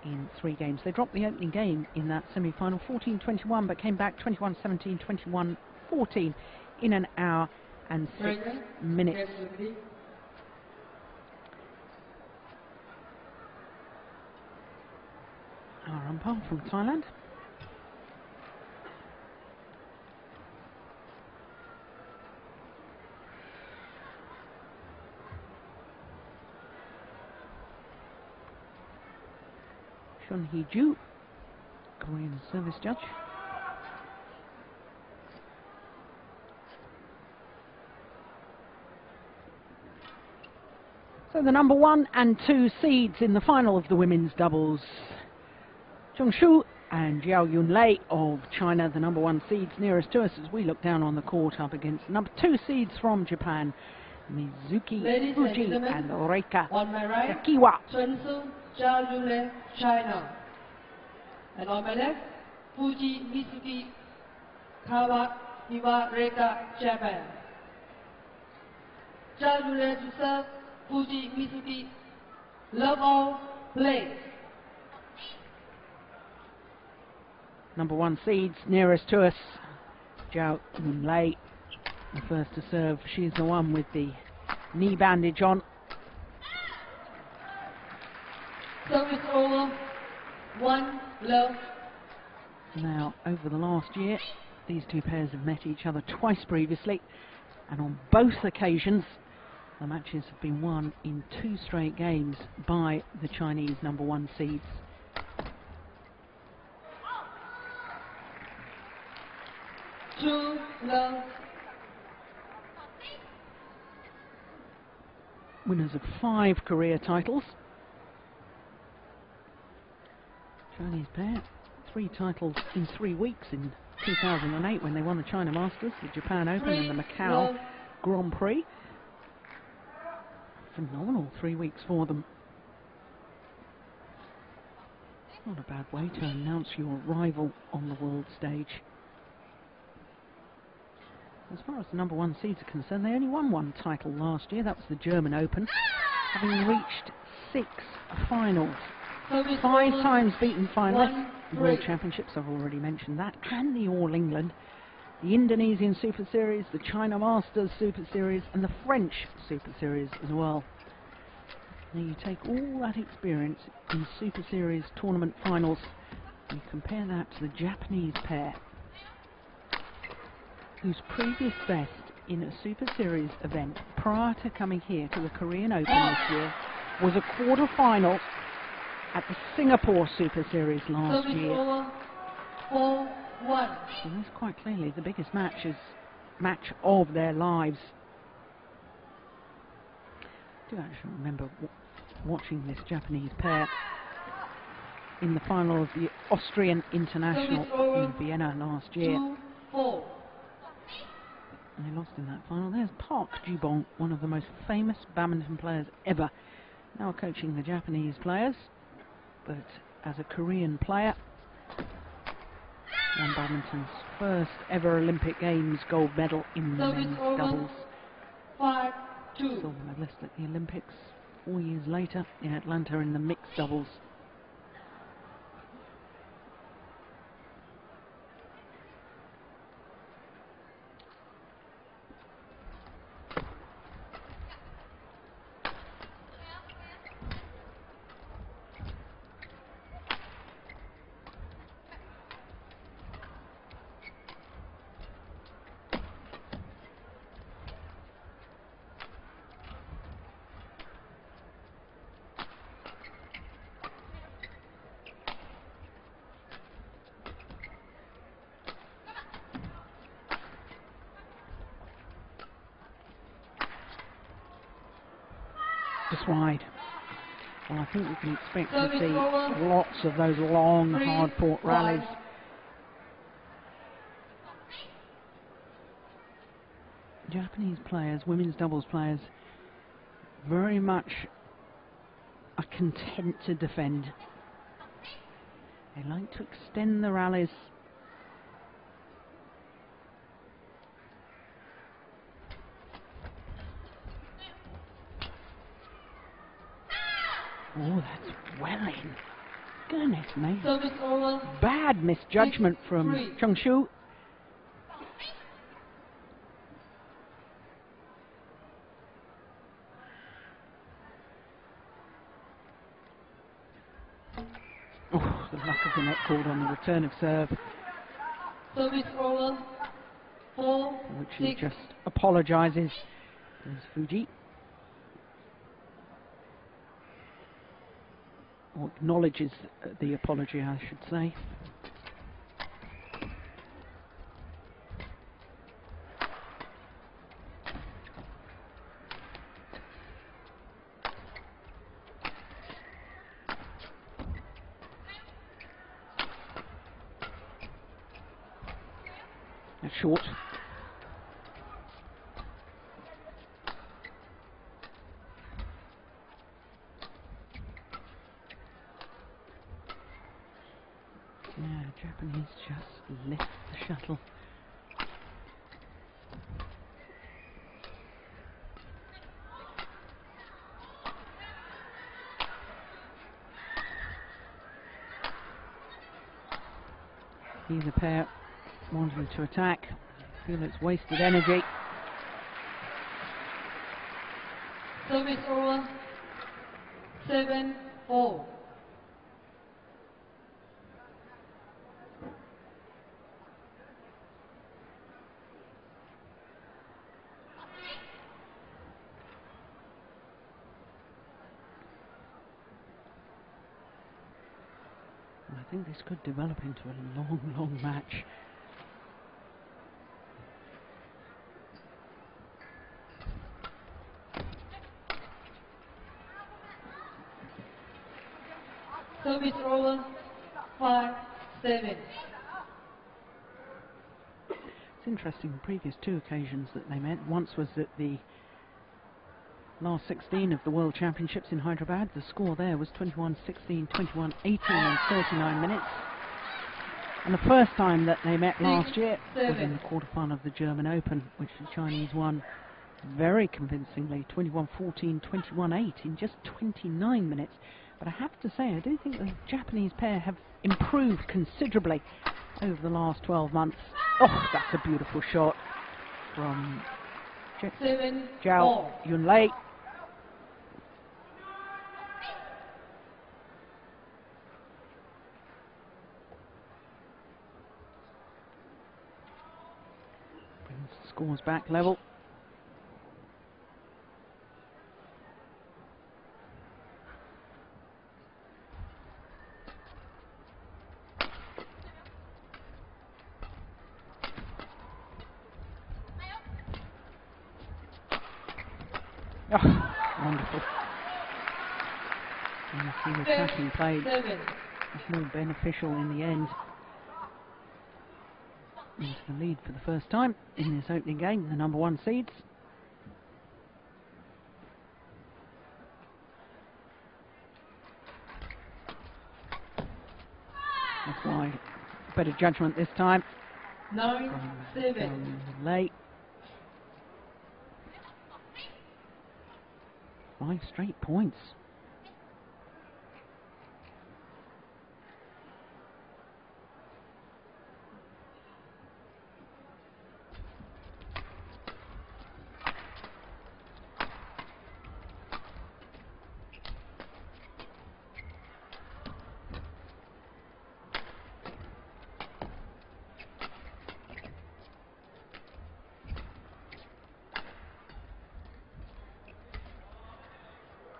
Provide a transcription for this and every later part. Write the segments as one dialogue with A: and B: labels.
A: in 3 games. They dropped the opening game in that semi-final, 14-21, but came back 21-17, 21-14 in an hour and 6 minutes. Our umpire from Thailand. Hee-Ju, Korean service judge. So the number 1 and 2 seeds in the final of the women's doubles, ZhaoYL and ZhaoYL of China, the number 1 seeds nearest to us as we look down on the court up against the number 2 seeds from Japan, MFujii and RKakiiwa.
B: ChengS ZhaoYL, China. And on my left, MFujii RKakiiwa, Japan. ZhaoYL to serve, MFujii, love all, play.
A: Number 1 seeds nearest to us, ZhaoYL, the first to serve. She's the one with the knee bandage on.
B: Service over, 1 love.
A: Now, over the last year, these two pairs have met each other twice previously, and on both occasions, the matches have been won in 2 straight games by the Chinese number 1 seeds.
B: Two love.
A: Winners of 5 career titles. Chinese pair, 3 titles in 3 weeks in 2008 when they won the China Masters, the Japan Open and the Macau Grand Prix. Phenomenal 3 weeks for them. Not a bad way to announce your rival on the world stage. As far as the number 1 seeds are concerned, they only won 1 title last year. That was the German Open, having reached 6 finals. 5 times beaten finalists. World Championships, I've already mentioned that, and the All England, the Indonesian Super Series, the China Masters Super Series, and the French Super Series as well. Now you take all that experience in Super Series tournament finals and you compare that to the Japanese pair, whose previous best in a Super Series event prior to coming here to the Korean Open this year was a quarter-final at the Singapore Super Series last year.
B: 4-1.
A: So that's quite clearly the biggest match of their lives. I do actually remember watching this Japanese pair in the final of the Austrian International in Vienna last year.
B: 2-4.
A: And they lost in that final. There's Park Ju-bong, one of the most famous badminton players ever, now coaching the Japanese players, but as a Korean player, won badminton's first ever Olympic Games gold medal in the men's doubles.
B: 5-2.
A: Silver medalist at the Olympics 4 years later in Atlanta in the mixed doubles. Just wide. Well, I think we can expect to see lots of those long, hard-fought rallies. Japanese players, women's doubles players, very much are content to defend. They like to extend the rallies. Oh, that's well in. Goodness me.
B: Service over.
A: Bad misjudgment from
B: 6-3.
A: Chengshu. Oh, the luck of the net called on the return of serve,
B: Service over. 4,
A: which he
B: 6.
A: just apologises. There's Fuji. Or acknowledges the apology, I should say. That's short. Yeah, Japanese just lift the shuttle. Either pair wanting to attack, feel it's wasted energy.
B: Service over. 7-4.
A: I think this could develop into a long, long match.
B: Service over. 5-7.
A: It's interesting, the previous two occasions that they met, once was at the last 16 of the World Championships in Hyderabad. The score there was 21-16, 21-18 in 39 minutes. And the first time that they met last year was in the quarterfinal of the German Open, which the Chinese won very convincingly, 21-14, 21-8 in just 29 minutes. But I have to say, I do think the Japanese pair have improved considerably over the last 12 months. Oh, that's a beautiful shot from ZhaoYL. Brings the scores back level. Oh, wonderful. And you see the attacking play is more beneficial in the end. Into the lead for the first time in this opening game, the number 1 seeds. That's why better judgment this time.
B: 9-7.
A: Late. 5 straight points.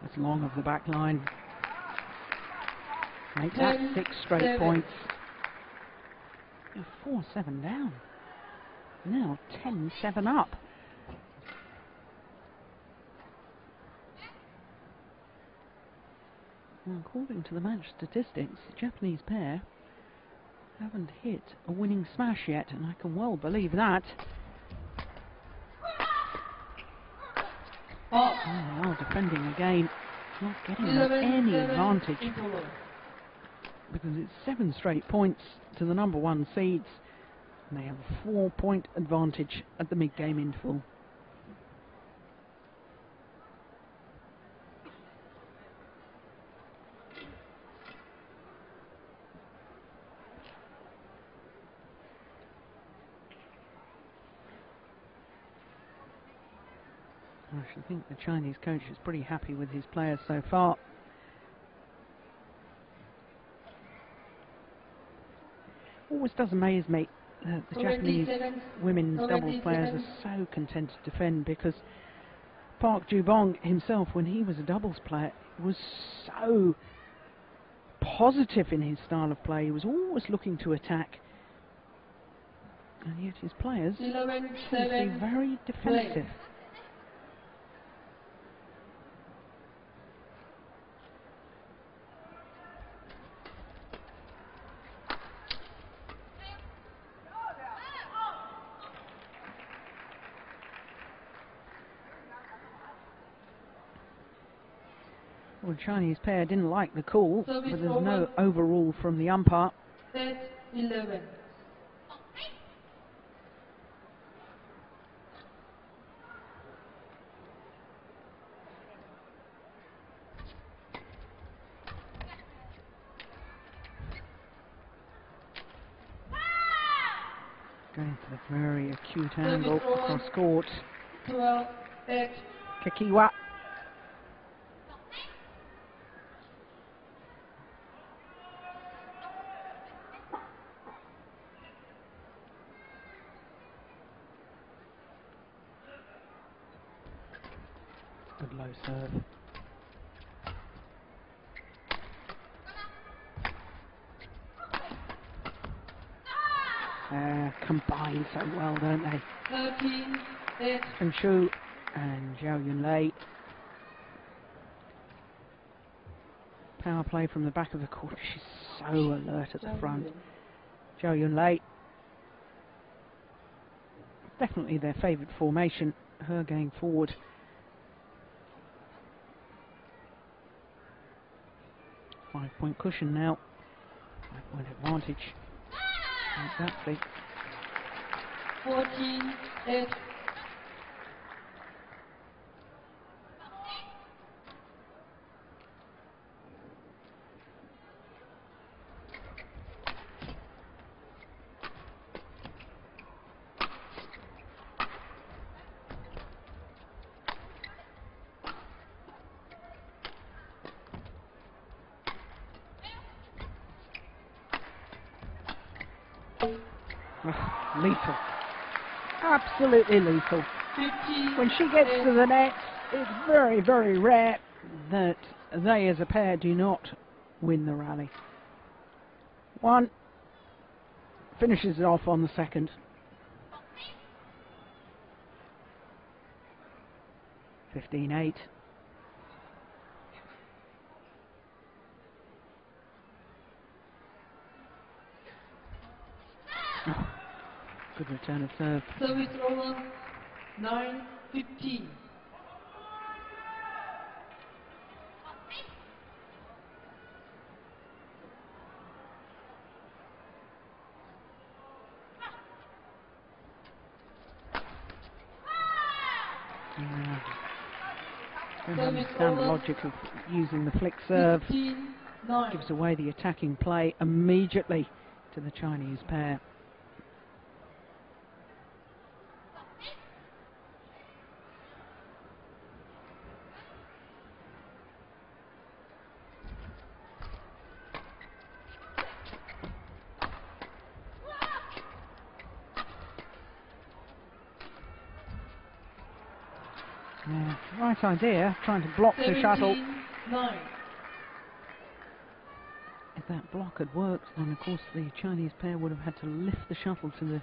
A: That's long of the back line. Make that 6 straight points. 4-7 down. Now 10-7 up. Well, according to the match statistics, the Japanese pair haven't hit a winning smash yet, and I can well believe that. Now defending again, not getting any advantage, because it's 7 straight points to the number 1 seeds, and they have a 4-point advantage at the mid-game interval. I should think the Chinese coach is pretty happy with his players so far. Always does amaze me that the Japanese women's doubles players are so content to defend, because Park Ju-bong himself, when he was a doubles player, was so positive in his style of play. He was always looking to attack, and yet his players seem to be very defensive. Well, the Chinese pair didn't like the call, but there's no overrule from the umpire.
B: Set 11.
A: Going for the very acute angle across court.
B: 12, 8.
A: Kakiiwa. Good low serve. Combine so well, don't they?
B: 13, 8.
A: MFujii and ZhaoYL. Power play from the back of the court. She's so alert at the front. ZhaoYL. Definitely their favourite formation, her going forward. Five-point cushion now. 5-point advantage. Exactly.
B: 14, 8.
A: Lethal. Absolutely lethal.
B: 15,
A: When she gets to the net, it's very, very rare that they as a pair do not win the rally. One finishes it off on the second. 15-8. Oh, good return of serve.
B: Service over. 9, 15.
A: I don't understand the logic of using the flick serve.
B: 15, 9.
A: Gives away the attacking play immediately to the Chinese pair. Yeah, right idea, trying to block the shuttle.
B: 9.
A: If that block had worked, then of course the Chinese pair would have had to lift the shuttle to the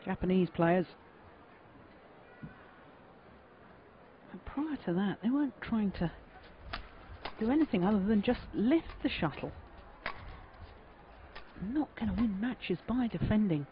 A: Japanese players. And prior to that, they weren't trying to do anything other than just lift the shuttle. Not going to win matches by defending.